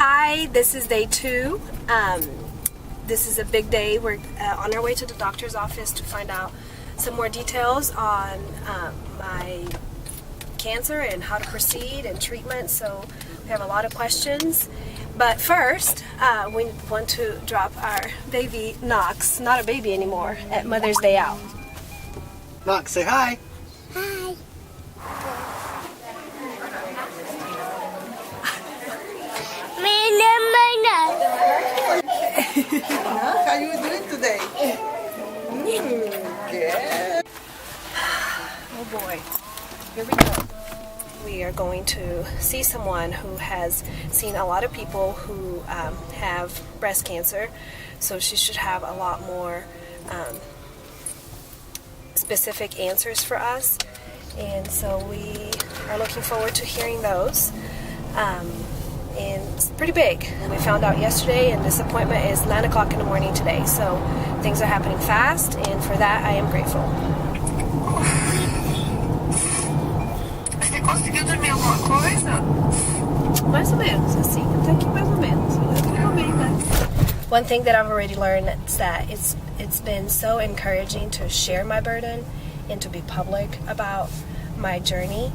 Hi, this is day 2. This is a big day. We're on our way to the doctor's office to find out some more details on my cancer and how to proceed and treatment. So we have a lot of questions. But first, we want to drop our baby Knox, not a baby anymore, at Mother's Day out. Knox, say hi. Hi. How you doing today? Good. Oh boy, here we go. We are going to see someone who has seen a lot of people who have breast cancer, so she should have a lot more specific answers for us, and so we are looking forward to hearing those. And it's pretty big. We found out yesterday, and this appointment is 9 o'clock in the morning today, so things are happening fast, and for that I am grateful. Você conseguiu dormir alguma coisa? Mais ou menos, assim, até que mais ou menos. One thing that I've already learned is that it's been so encouraging to share my burden and to be public about my journey.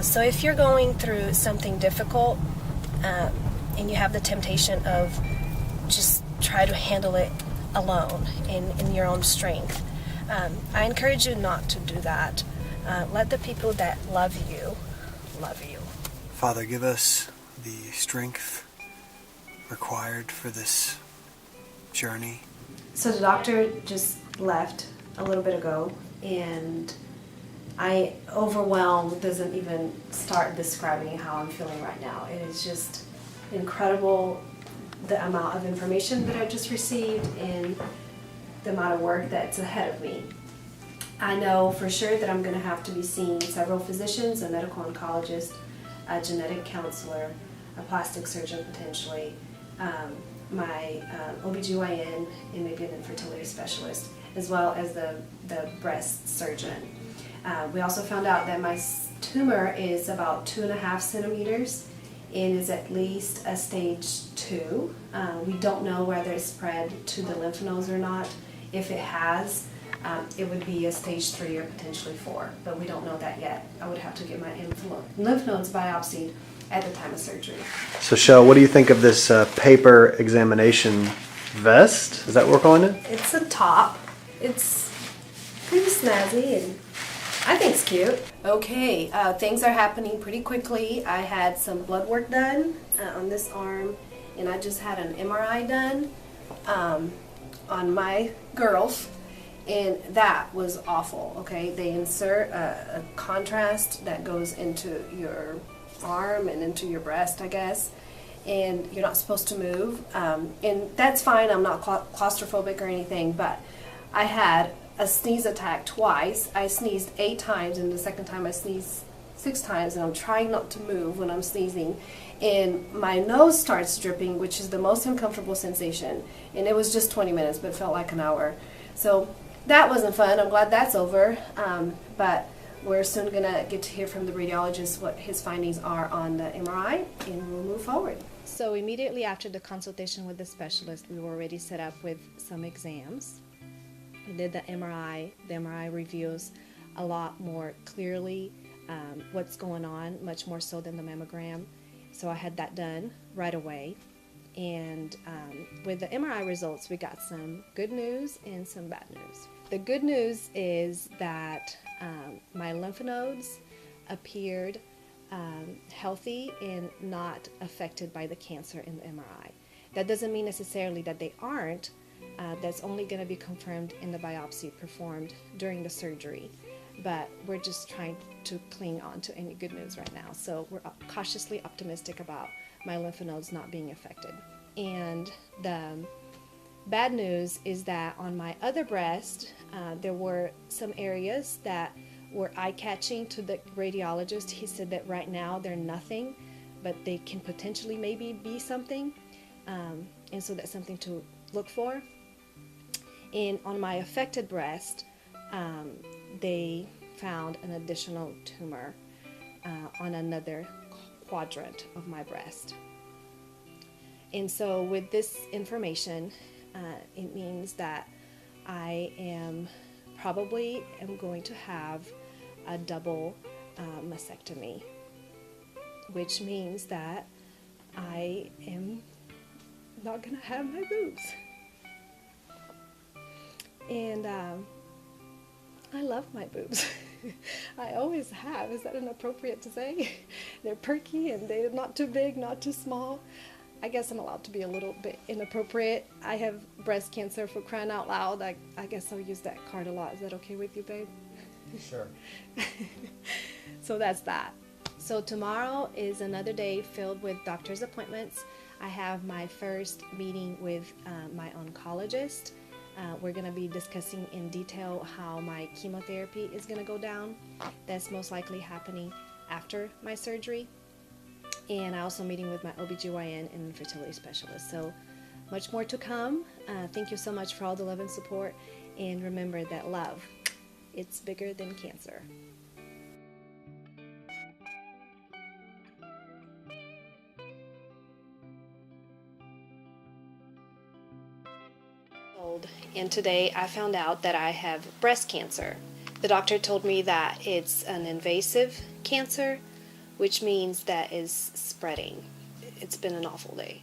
So if you're going through something difficult, and you have the temptation of just try to handle it alone in your own strength, I encourage you not to do that. Let the people that love you. Father, give us the strength required for this journey. So the doctor just left a little bit ago, and overwhelmed doesn't even start describing how I'm feeling right now. It is just incredible, the amount of information that I just received and the amount of work that's ahead of me. I know for sure that I'm going to have to be seeing several physicians, a medical oncologist, a genetic counselor, a plastic surgeon potentially, my OBGYN, and maybe an infertility specialist, as well as the breast surgeon. We also found out that my tumor is about 2.5 centimeters and is at least a stage 2. We don't know whether it's spread to the lymph nodes or not. If it has, it would be a stage 3 or potentially 4, but we don't know that yet. I would have to get my lymph nodes biopsied at the time of surgery. So, Chel, what do you think of this paper examination vest? Is that what we're calling it? It's a top. It's pretty snazzy, and I think it's cute. Okay, things are happening pretty quickly. I had some blood work done on this arm, and I just had an MRI done on my girls, and that was awful. Okay, they insert a contrast that goes into your arm and into your breast, I guess, and you're not supposed to move, and that's fine. I'm not claustrophobic or anything, but I had a sneeze attack twice. I sneezed 8 times, and the second time I sneezed 6 times, and I'm trying not to move when I'm sneezing, and my nose starts dripping, which is the most uncomfortable sensation, and it was just 20 minutes, but it felt like an hour. So that wasn't fun. I'm glad that's over, but we're soon going to get to hear from the radiologist what his findings are on the MRI, and we'll move forward. So immediately after the consultation with the specialist, we were already set up with some exams. We did the MRI. The MRI reveals a lot more clearly what's going on, much more so than the mammogram. So I had that done right away. And with the MRI results, we got some good news and some bad news. The good news is that my lymph nodes appeared healthy and not affected by the cancer in the MRI. That doesn't mean necessarily that they aren't. That's only going to be confirmed in the biopsy performed during the surgery. But we're just trying to cling on to any good news right now. So we're cautiously optimistic about my lymph nodes not being affected. And the bad news is that on my other breast, there were some areas that were eye-catching to the radiologist. He said that right now they're nothing, but they can potentially maybe be something. And so that's something to look for. And on my affected breast, they found an additional tumor on another quadrant of my breast. And so with this information, it means that I am probably going to have a double mastectomy, which means that I am not gonna have my boobs. And I love my boobs. I always have. Is that inappropriate to say? They're perky and they're not too big, not too small. I guess I'm allowed to be a little bit inappropriate. I have breast cancer, for crying out loud. I guess I'll use that card a lot. Is that okay with you, babe? Sure. So that's that. So tomorrow is another day filled with doctor's appointments. I have my first meeting with my oncologist. We're going to be discussing in detail how my chemotherapy is going to go down. That's most likely happening after my surgery. And I also meeting with my OBGYN and fertility specialist. So much more to come. Thank you so much for all the love and support. And remember that love, it's bigger than cancer. And today I found out that I have breast cancer. The doctor told me that it's an invasive cancer, which means that is spreading. It's been an awful day.